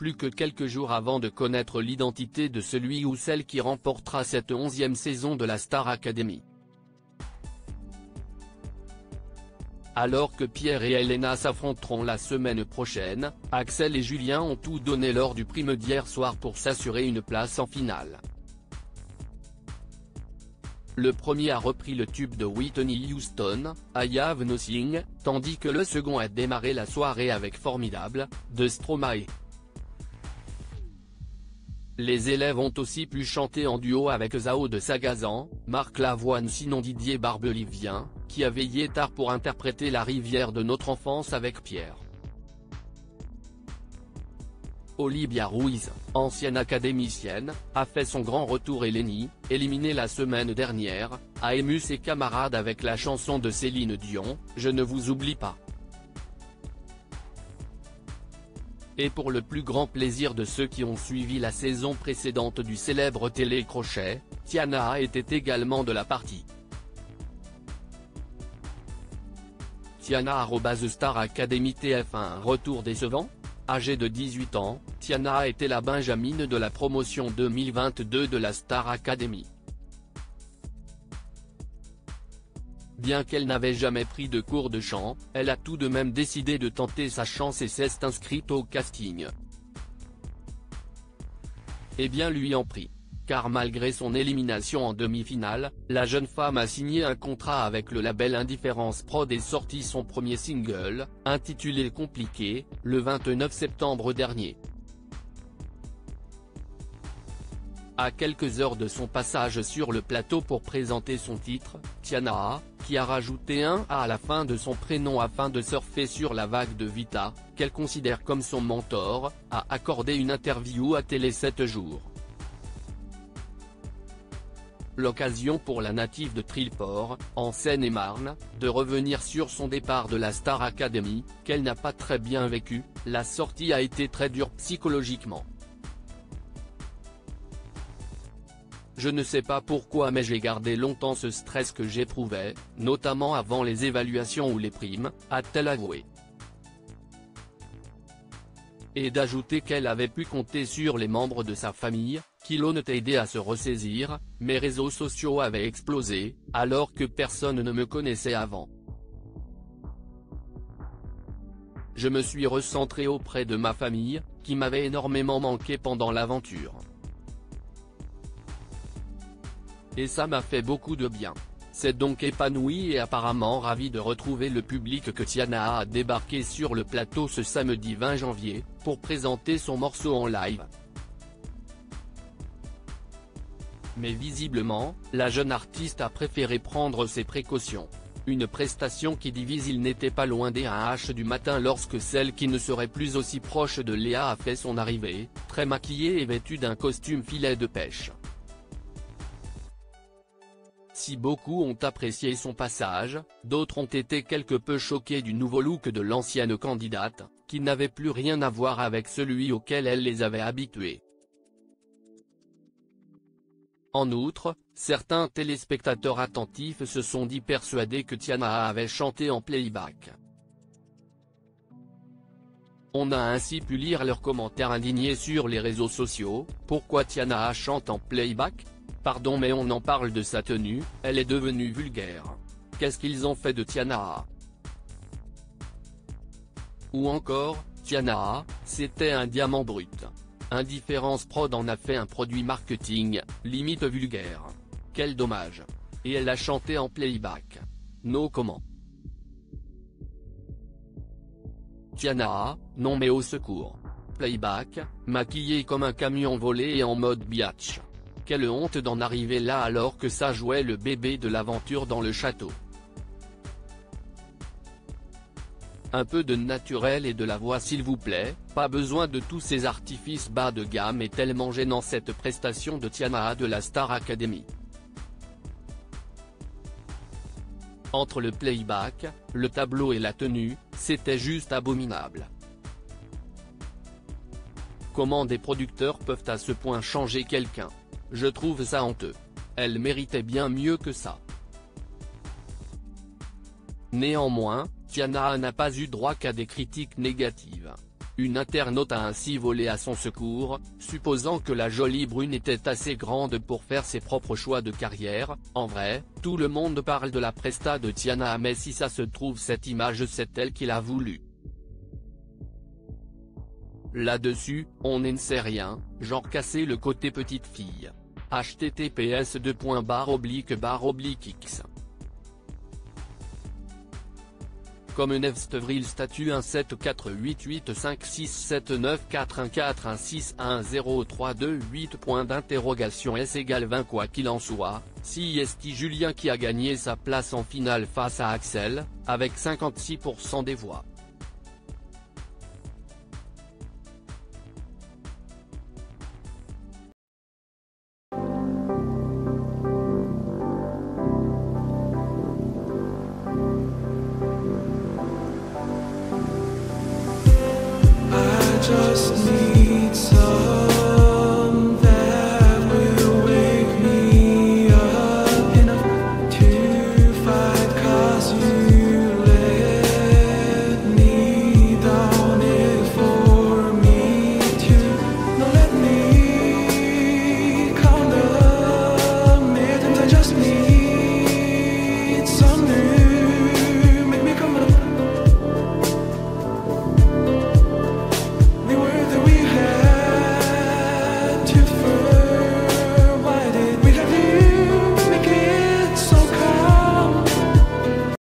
plus que quelques jours avant de connaître l'identité de celui ou celle qui remportera cette 11e saison de la Star Academy. Alors que Pierre et Elena s'affronteront la semaine prochaine, Axel et Julien ont tout donné lors du prime d'hier soir pour s'assurer une place en finale. Le premier a repris le tube de Whitney Houston, I Have Nothing, tandis que le second a démarré la soirée avec Formidable, de Stromae. Les élèves ont aussi pu chanter en duo avec Zao de Sagazan, Marc Lavoine sinon Didier Barbelivien, qui a veillé tard pour interpréter La rivière de notre enfance avec Pierre. Olivia Ruiz, ancienne académicienne, a fait son grand retour et Lenny, éliminée la semaine dernière, a ému ses camarades avec la chanson de Céline Dion, Je ne vous oublie pas. Et pour le plus grand plaisir de ceux qui ont suivi la saison précédente du célèbre télécrochet, Tiana était également de la partie. Tiana @Star Academy TF1 un retour décevant? Âgée de 18 ans, Tiana était la benjamine de la promotion 2022 de la Star Academy. Bien qu'elle n'avait jamais pris de cours de chant, elle a tout de même décidé de tenter sa chance et s'est inscrite au casting. Eh bien lui en prie. Car malgré son élimination en demi-finale, la jeune femme a signé un contrat avec le label Indifférence Prod et sorti son premier single, intitulé Compliqué, le 29 septembre dernier. À quelques heures de son passage sur le plateau pour présenter son titre, Tiana, qui a rajouté un A à la fin de son prénom afin de surfer sur la vague de Vita, qu'elle considère comme son mentor, a accordé une interview à Télé 7 jours. L'occasion pour la native de Trillport, en Seine-et-Marne, de revenir sur son départ de la Star Academy, qu'elle n'a pas très bien vécu. La sortie a été très dure psychologiquement. Je ne sais pas pourquoi mais j'ai gardé longtemps ce stress que j'éprouvais, notamment avant les évaluations ou les primes, a-t-elle avoué. Et d'ajouter qu'elle avait pu compter sur les membres de sa famille, qui l'ont aidé à se ressaisir. Mes réseaux sociaux avaient explosé, alors que personne ne me connaissait avant. Je me suis recentré auprès de ma famille, qui m'avait énormément manqué pendant l'aventure. Et ça m'a fait beaucoup de bien. C'est donc épanoui et apparemment ravi de retrouver le public que Tiana a débarqué sur le plateau ce samedi 20 janvier, pour présenter son morceau en live. Mais visiblement, la jeune artiste a préféré prendre ses précautions. Une prestation qui divise. Il n'était pas loin des 1h du matin lorsque celle qui ne serait plus aussi proche de Léa a fait son arrivée, très maquillée et vêtue d'un costume filet de pêche. Si beaucoup ont apprécié son passage, d'autres ont été quelque peu choqués du nouveau look de l'ancienne candidate, qui n'avait plus rien à voir avec celui auquel elle les avait habitués. En outre, certains téléspectateurs attentifs se sont dit persuadés que Tiana avait chanté en playback. On a ainsi pu lire leurs commentaires indignés sur les réseaux sociaux. Pourquoi Tiana chante en playback? Pardon mais on en parle de sa tenue, elle est devenue vulgaire. Qu'est-ce qu'ils ont fait de Tiana? Ou encore, Tiana, c'était un diamant brut. Indifférence Prod en a fait un produit marketing, limite vulgaire. Quel dommage. Et elle a chanté en playback. No comment. Tiana, non mais au secours. Playback, maquillée comme un camion volé et en mode biatch. Quelle honte d'en arriver là alors que ça jouait le bébé de l'aventure dans le château. Un peu de naturel et de la voix s'il vous plaît, pas besoin de tous ces artifices bas de gamme et tellement gênant cette prestation de Tiana de la Star Academy. Entre le playback, le tableau et la tenue, c'était juste abominable. Comment des producteurs peuvent à ce point changer quelqu'un? Je trouve ça honteux. Elle méritait bien mieux que ça. Néanmoins, Tiana n'a pas eu droit qu'à des critiques négatives. Une internaute a ainsi volé à son secours, supposant que la jolie brune était assez grande pour faire ses propres choix de carrière. En vrai, tout le monde parle de la presta de Tiana, mais si ça se trouve cette image c'est elle qui l'a voulu. Là-dessus, on ne sait rien, genre casser le côté petite fille. https://x. Comme Nevstevril statut 1748856794141610328 point d'interrogation S égale 20. Quoi qu'il en soit, c'est Julien qui a gagné sa place en finale face à Axel, avec 56% des voix. Just need